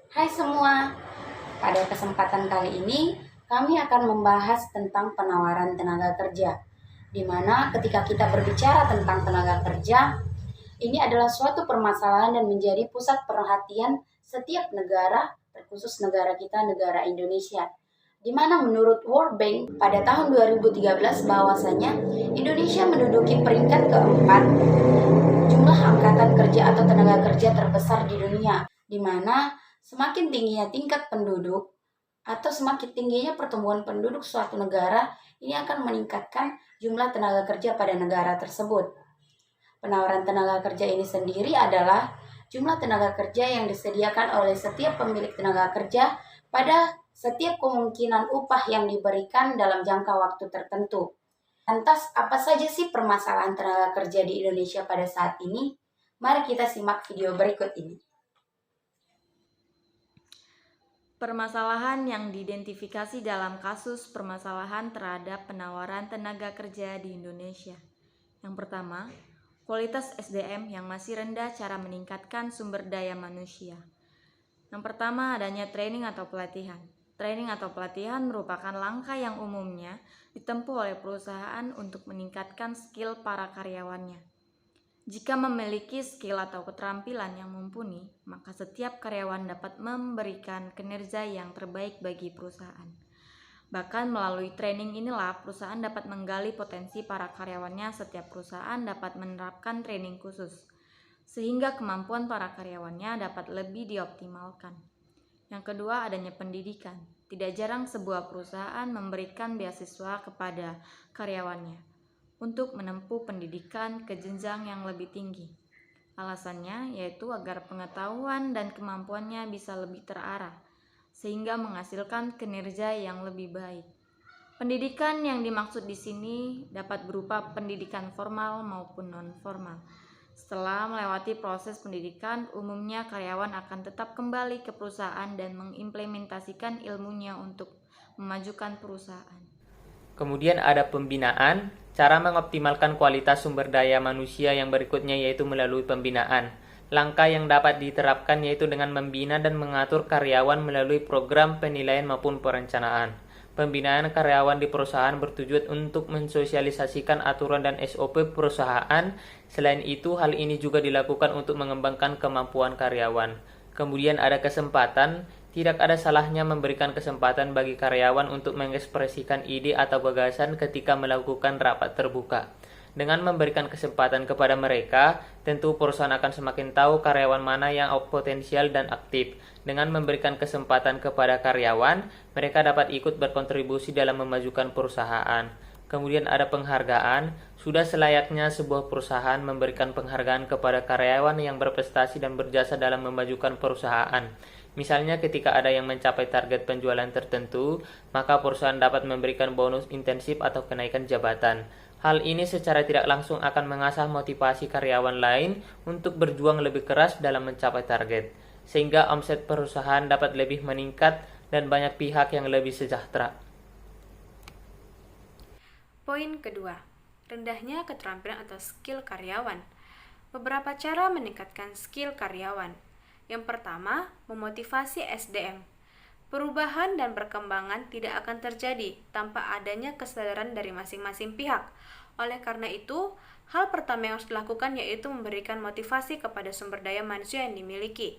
Hai semua, pada kesempatan kali ini kami akan membahas tentang penawaran tenaga kerja. Di mana ketika kita berbicara tentang tenaga kerja, ini adalah suatu permasalahan dan menjadi pusat perhatian setiap negara, terkhusus negara kita, negara Indonesia. Di mana menurut World Bank pada tahun 2013 bahwasanya Indonesia menduduki peringkat keempat jumlah angkatan kerja atau tenaga kerja terbesar di dunia, di mana semakin tingginya tingkat penduduk atau semakin tingginya pertumbuhan penduduk suatu negara, ini akan meningkatkan jumlah tenaga kerja pada negara tersebut. Penawaran tenaga kerja ini sendiri adalah jumlah tenaga kerja yang disediakan oleh setiap pemilik tenaga kerja pada setiap kemungkinan upah yang diberikan dalam jangka waktu tertentu. Lantas, apa saja sih permasalahan tenaga kerja di Indonesia pada saat ini? Mari kita simak video berikut ini. Permasalahan yang diidentifikasi dalam kasus permasalahan terhadap penawaran tenaga kerja di Indonesia. Yang pertama, kualitas SDM yang masih rendah cara meningkatkan sumber daya manusia. Yang pertama, adanya training atau pelatihan. Training atau pelatihan merupakan langkah yang umumnya ditempuh oleh perusahaan untuk meningkatkan skill para karyawannya. Jika memiliki skill atau keterampilan yang mumpuni, maka setiap karyawan dapat memberikan kinerja yang terbaik bagi perusahaan. Bahkan melalui training inilah perusahaan dapat menggali potensi para karyawannya. Setiap perusahaan dapat menerapkan training khusus, sehingga kemampuan para karyawannya dapat lebih dioptimalkan. Yang kedua, adanya pendidikan. Tidak jarang sebuah perusahaan memberikan beasiswa kepada karyawannya untuk menempuh pendidikan ke jenjang yang lebih tinggi. Alasannya yaitu agar pengetahuan dan kemampuannya bisa lebih terarah, sehingga menghasilkan kinerja yang lebih baik. Pendidikan yang dimaksud di sini dapat berupa pendidikan formal maupun non-formal. Setelah melewati proses pendidikan, umumnya karyawan akan tetap kembali ke perusahaan dan mengimplementasikan ilmunya untuk memajukan perusahaan. Kemudian ada pembinaan, cara mengoptimalkan kualitas sumber daya manusia yang berikutnya yaitu melalui pembinaan. Langkah yang dapat diterapkan yaitu dengan membina dan mengatur karyawan melalui program penilaian maupun perencanaan. Pembinaan karyawan di perusahaan bertujuan untuk mensosialisasikan aturan dan SOP perusahaan. Selain itu, hal ini juga dilakukan untuk mengembangkan kemampuan karyawan. Kemudian ada kesempatan. Tidak ada salahnya memberikan kesempatan bagi karyawan untuk mengekspresikan ide atau gagasan ketika melakukan rapat terbuka. Dengan memberikan kesempatan kepada mereka, tentu perusahaan akan semakin tahu karyawan mana yang potensial dan aktif. Dengan memberikan kesempatan kepada karyawan, mereka dapat ikut berkontribusi dalam memajukan perusahaan. Kemudian ada penghargaan. Sudah selayaknya sebuah perusahaan memberikan penghargaan kepada karyawan yang berprestasi dan berjasa dalam memajukan perusahaan. Misalnya ketika ada yang mencapai target penjualan tertentu, maka perusahaan dapat memberikan bonus intensif atau kenaikan jabatan. Hal ini secara tidak langsung akan mengasah motivasi karyawan lain untuk berjuang lebih keras dalam mencapai target, sehingga omset perusahaan dapat lebih meningkat dan banyak pihak yang lebih sejahtera. Poin kedua, rendahnya keterampilan atau skill karyawan. Beberapa cara meningkatkan skill karyawan. Yang pertama, memotivasi SDM. Perubahan dan perkembangan tidak akan terjadi tanpa adanya kesadaran dari masing-masing pihak. Oleh karena itu, hal pertama yang harus dilakukan yaitu memberikan motivasi kepada sumber daya manusia yang dimiliki.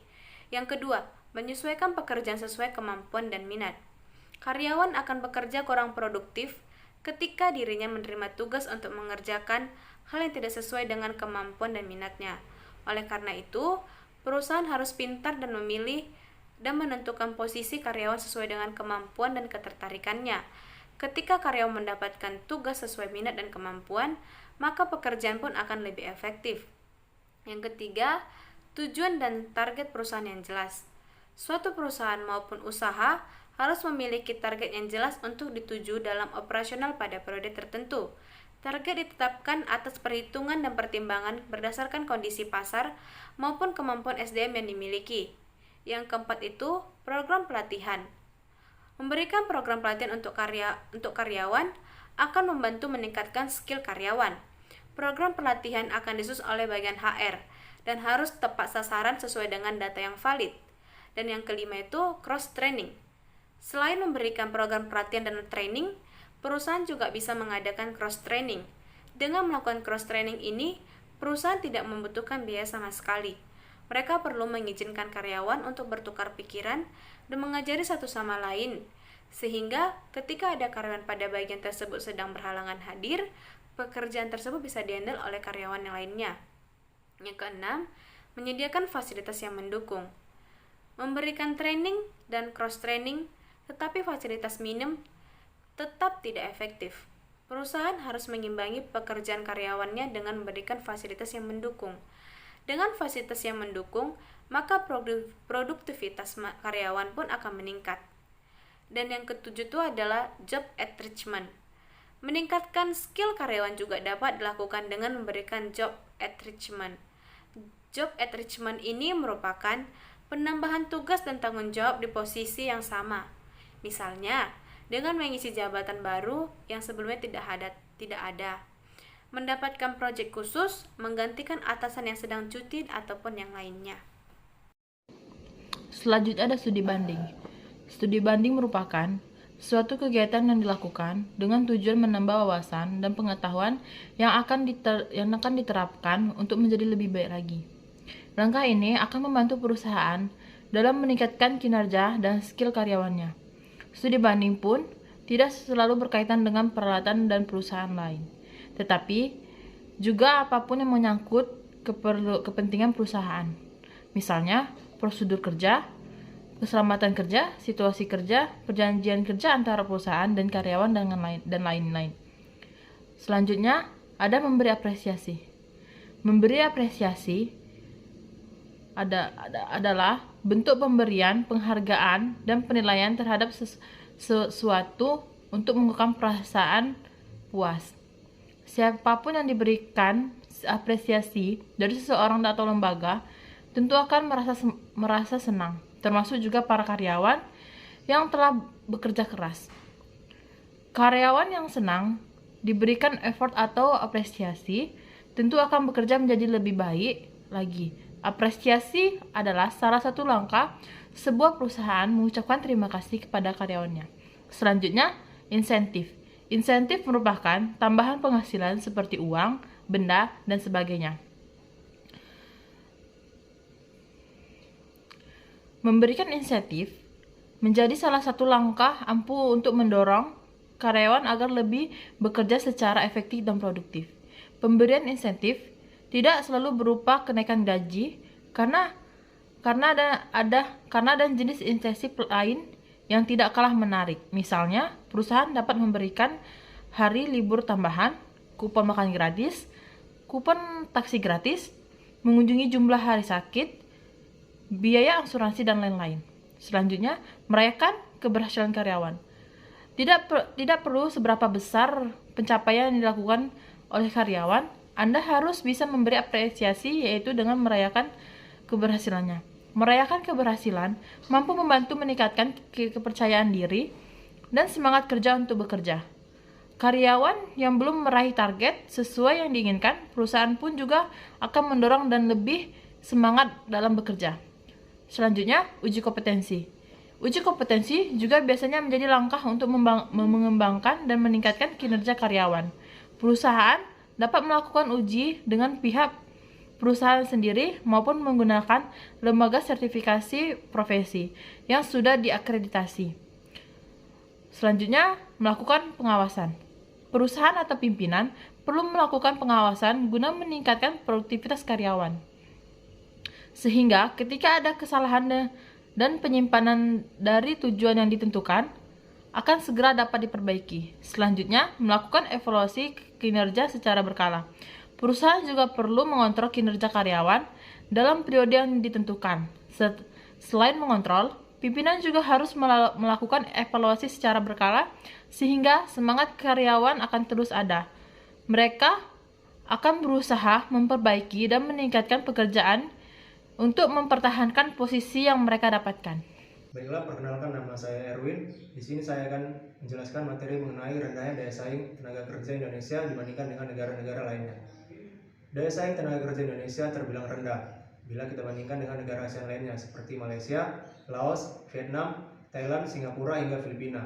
Yang kedua, menyesuaikan pekerjaan sesuai kemampuan dan minat. Karyawan akan bekerja kurang produktif ketika dirinya menerima tugas untuk mengerjakan hal yang tidak sesuai dengan kemampuan dan minatnya. Oleh karena itu, perusahaan harus pintar dan memilih dan menentukan posisi karyawan sesuai dengan kemampuan dan ketertarikannya. Ketika karyawan mendapatkan tugas sesuai minat dan kemampuan, maka pekerjaan pun akan lebih efektif. Yang ketiga, tujuan dan target perusahaan yang jelas. Suatu perusahaan maupun usaha harus memiliki target yang jelas untuk dituju dalam operasional pada periode tertentu. Target ditetapkan atas perhitungan dan pertimbangan berdasarkan kondisi pasar maupun kemampuan SDM yang dimiliki. Yang keempat itu, program pelatihan. Memberikan program pelatihan untuk karyawan akan membantu meningkatkan skill karyawan. Program pelatihan akan disusun oleh bagian HR dan harus tepat sasaran sesuai dengan data yang valid. Dan yang kelima itu cross training. Selain memberikan program pelatihan dan training, perusahaan juga bisa mengadakan cross training. Dengan melakukan cross training ini, perusahaan tidak membutuhkan biaya sama sekali. Mereka perlu mengizinkan karyawan untuk bertukar pikiran dan mengajari satu sama lain, sehingga ketika ada karyawan pada bagian tersebut sedang berhalangan hadir, pekerjaan tersebut bisa dihandle oleh karyawan yang lainnya. Yang keenam, menyediakan fasilitas yang mendukung. Memberikan training dan cross training, tetapi fasilitas minim tetap tidak efektif. Perusahaan harus mengimbangi pekerjaan karyawannya dengan memberikan fasilitas yang mendukung. Dengan fasilitas yang mendukung, maka produktivitas karyawan pun akan meningkat. Dan yang ketujuh itu adalah job enrichment. Meningkatkan skill karyawan juga dapat dilakukan dengan memberikan job enrichment. Job enrichment ini merupakan penambahan tugas dan tanggung jawab di posisi yang sama. Misalnya, dengan mengisi jabatan baru yang sebelumnya tidak ada. Mendapatkan proyek khusus, menggantikan atasan yang sedang cuti ataupun yang lainnya. Selanjutnya ada studi banding. Studi banding merupakan suatu kegiatan yang dilakukan dengan tujuan menambah wawasan dan pengetahuan yang akan diterapkan untuk menjadi lebih baik lagi. Langkah ini akan membantu perusahaan dalam meningkatkan kinerja dan skill karyawannya. Studi banding pun tidak selalu berkaitan dengan peralatan dan perusahaan lain, tetapi juga apapun yang menyangkut kepentingan perusahaan. Misalnya, prosedur kerja, keselamatan kerja, situasi kerja, perjanjian kerja antara perusahaan dan karyawan dan lain-lain. Selanjutnya, ada memberi apresiasi. Memberi apresiasi adalah bentuk pemberian, penghargaan, dan penilaian terhadap sesuatu untuk mengungkapkan perasaan puas. Siapapun yang diberikan apresiasi dari seseorang atau lembaga tentu akan merasa senang, termasuk juga para karyawan yang telah bekerja keras. Karyawan yang senang diberikan effort atau apresiasi tentu akan bekerja menjadi lebih baik lagi. Apresiasi adalah salah satu langkah sebuah perusahaan mengucapkan terima kasih kepada karyawannya. Selanjutnya, insentif. Insentif merupakan tambahan penghasilan seperti uang, benda, dan sebagainya. Memberikan insentif menjadi salah satu langkah ampuh untuk mendorong karyawan agar lebih bekerja secara efektif dan produktif. Pemberian insentif tidak selalu berupa kenaikan gaji karena ada jenis insentif lain yang tidak kalah menarik. Misalnya, perusahaan dapat memberikan hari libur tambahan, kupon makan gratis, kupon taksi gratis, mengunjungi jumlah hari sakit, biaya asuransi, dan lain-lain. Selanjutnya, merayakan keberhasilan karyawan. Tidak perlu seberapa besar pencapaian yang dilakukan oleh karyawan, Anda harus bisa memberi apresiasi, yaitu dengan merayakan keberhasilannya. Merayakan keberhasilan mampu membantu meningkatkan kepercayaan diri dan semangat kerja untuk bekerja. Karyawan yang belum meraih target sesuai yang diinginkan, perusahaan pun juga akan mendorong dan lebih semangat dalam bekerja. Selanjutnya, uji kompetensi. Uji kompetensi juga biasanya menjadi langkah untuk mengembangkan dan meningkatkan kinerja karyawan. Perusahaan dapat melakukan uji dengan pihak perusahaan sendiri maupun menggunakan lembaga sertifikasi profesi yang sudah diakreditasi. Selanjutnya, melakukan pengawasan. Perusahaan atau pimpinan perlu melakukan pengawasan guna meningkatkan produktivitas karyawan. Sehingga ketika ada kesalahan dan penyimpanan dari tujuan yang ditentukan, akan segera dapat diperbaiki. Selanjutnya, melakukan evaluasi kinerja secara berkala. Perusahaan juga perlu mengontrol kinerja karyawan dalam periode yang ditentukan. Selain mengontrol, pimpinan juga harus melakukan evaluasi secara berkala sehingga semangat karyawan akan terus ada. Mereka akan berusaha memperbaiki dan meningkatkan pekerjaan untuk mempertahankan posisi yang mereka dapatkan. Baiklah, perkenalkan, nama saya Erwin. Di sini saya akan menjelaskan materi mengenai rendahnya daya saing tenaga kerja Indonesia dibandingkan dengan negara-negara lainnya. Daya saing tenaga kerja Indonesia terbilang rendah bila kita bandingkan dengan negara ASEAN lainnya seperti Malaysia, Laos, Vietnam, Thailand, Singapura, hingga Filipina.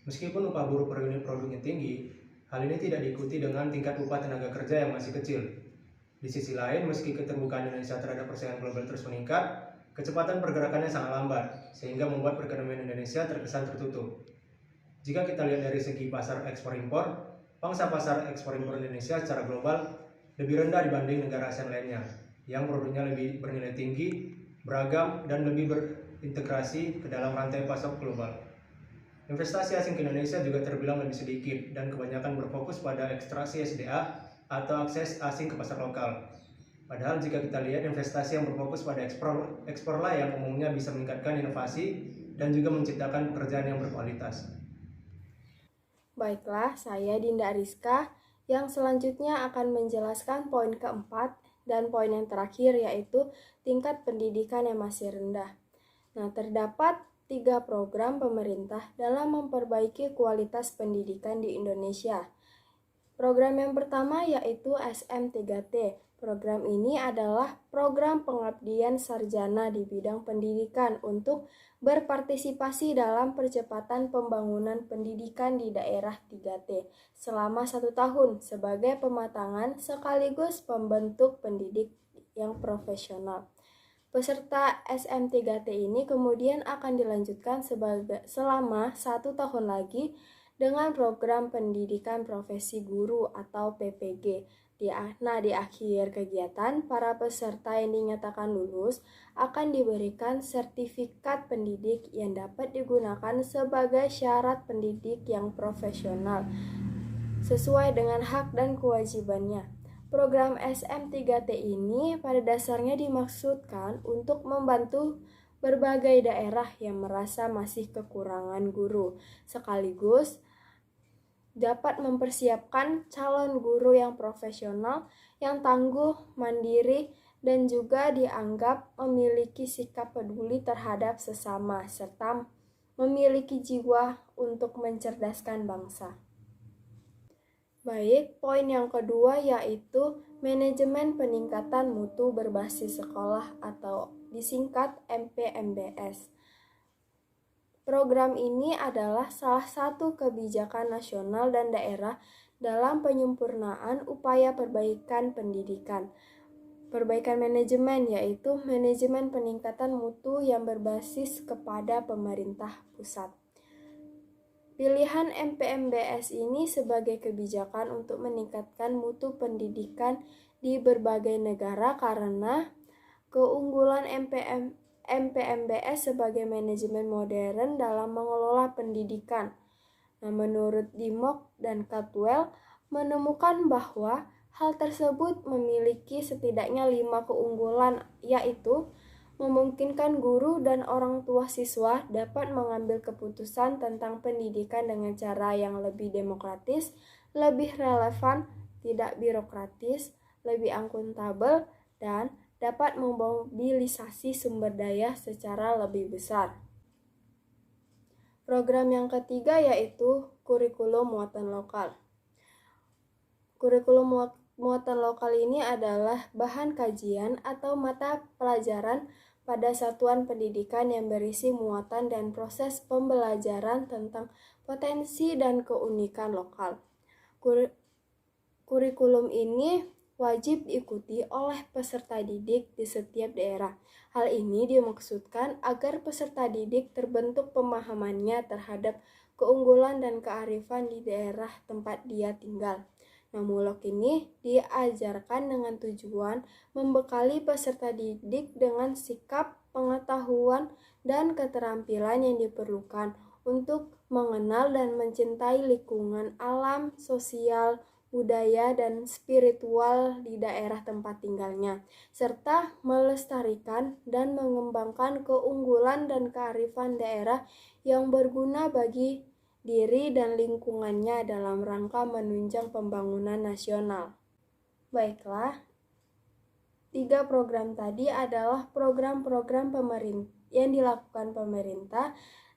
Meskipun upah buruh per unit produknya tinggi, hal ini tidak diikuti dengan tingkat upah tenaga kerja yang masih kecil. Di sisi lain, meski keterbukaan Indonesia terhadap persaingan global terus meningkat, kecepatan pergerakannya sangat lambat, sehingga membuat perekonomian Indonesia terkesan tertutup. Jika kita lihat dari segi pasar ekspor-impor, pangsa pasar ekspor-impor Indonesia secara global lebih rendah dibanding negara ASEAN lainnya, yang produknya lebih bernilai tinggi, beragam, dan lebih berintegrasi ke dalam rantai pasok global. Investasi asing ke Indonesia juga terbilang lebih sedikit dan kebanyakan berfokus pada ekstraksi SDA atau akses asing ke pasar lokal. Padahal jika kita lihat investasi yang berfokus pada ekspor lah yang umumnya bisa meningkatkan inovasi dan juga menciptakan pekerjaan yang berkualitas. Baiklah, saya Dinda Ariska yang selanjutnya akan menjelaskan poin keempat dan poin yang terakhir yaitu tingkat pendidikan yang masih rendah. Nah, terdapat 3 program pemerintah dalam memperbaiki kualitas pendidikan di Indonesia. Program yang pertama yaitu SM3T. Program ini adalah program pengabdian sarjana di bidang pendidikan untuk berpartisipasi dalam percepatan pembangunan pendidikan di daerah 3T selama 1 tahun sebagai pematangan sekaligus pembentuk pendidik yang profesional. Peserta SM3T ini kemudian akan dilanjutkan selama 1 tahun lagi dengan program pendidikan profesi guru atau PPG. Di akhir kegiatan, para peserta yang dinyatakan lulus akan diberikan sertifikat pendidik yang dapat digunakan sebagai syarat pendidik yang profesional sesuai dengan hak dan kewajibannya. Program SM3T ini pada dasarnya dimaksudkan untuk membantu berbagai daerah yang merasa masih kekurangan guru, sekaligus dapat mempersiapkan calon guru yang profesional, yang tangguh, mandiri, dan juga dianggap memiliki sikap peduli terhadap sesama, serta memiliki jiwa untuk mencerdaskan bangsa. Baik, poin yang kedua yaitu manajemen peningkatan mutu berbasis sekolah atau disingkat MPMBS. Program ini adalah salah satu kebijakan nasional dan daerah dalam penyempurnaan upaya perbaikan pendidikan. Perbaikan manajemen yaitu manajemen peningkatan mutu yang berbasis kepada pemerintah pusat. Pilihan MPMBS ini sebagai kebijakan untuk meningkatkan mutu pendidikan di berbagai negara karena keunggulan MPMBS sebagai manajemen modern dalam mengelola pendidikan. Nah, menurut Dimok dan Caldwell menemukan bahwa hal tersebut memiliki setidaknya 5 keunggulan, yaitu memungkinkan guru dan orang tua siswa dapat mengambil keputusan tentang pendidikan dengan cara yang lebih demokratis, lebih relevan, tidak birokratis, lebih akuntabel, dan dapat memobilisasi sumber daya secara lebih besar. Program yang ketiga yaitu kurikulum muatan lokal. Kurikulum muatan lokal ini adalah bahan kajian atau mata pelajaran pada satuan pendidikan yang berisi muatan dan proses pembelajaran tentang potensi dan keunikan lokal. Kurikulum ini wajib diikuti oleh peserta didik di setiap daerah. Hal ini dimaksudkan agar peserta didik terbentuk pemahamannya terhadap keunggulan dan kearifan di daerah tempat dia tinggal. Nah, mulok ini diajarkan dengan tujuan membekali peserta didik dengan sikap, pengetahuan, dan keterampilan yang diperlukan untuk mengenal dan mencintai lingkungan alam, sosial, budaya, dan spiritual di daerah tempat tinggalnya, serta melestarikan dan mengembangkan keunggulan dan kearifan daerah yang berguna bagi diri dan lingkungannya dalam rangka menunjang pembangunan nasional. Baiklah, 3 program tadi adalah program-program pemerintah yang dilakukan pemerintah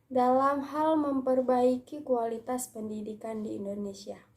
dalam hal memperbaiki kualitas pendidikan di Indonesia.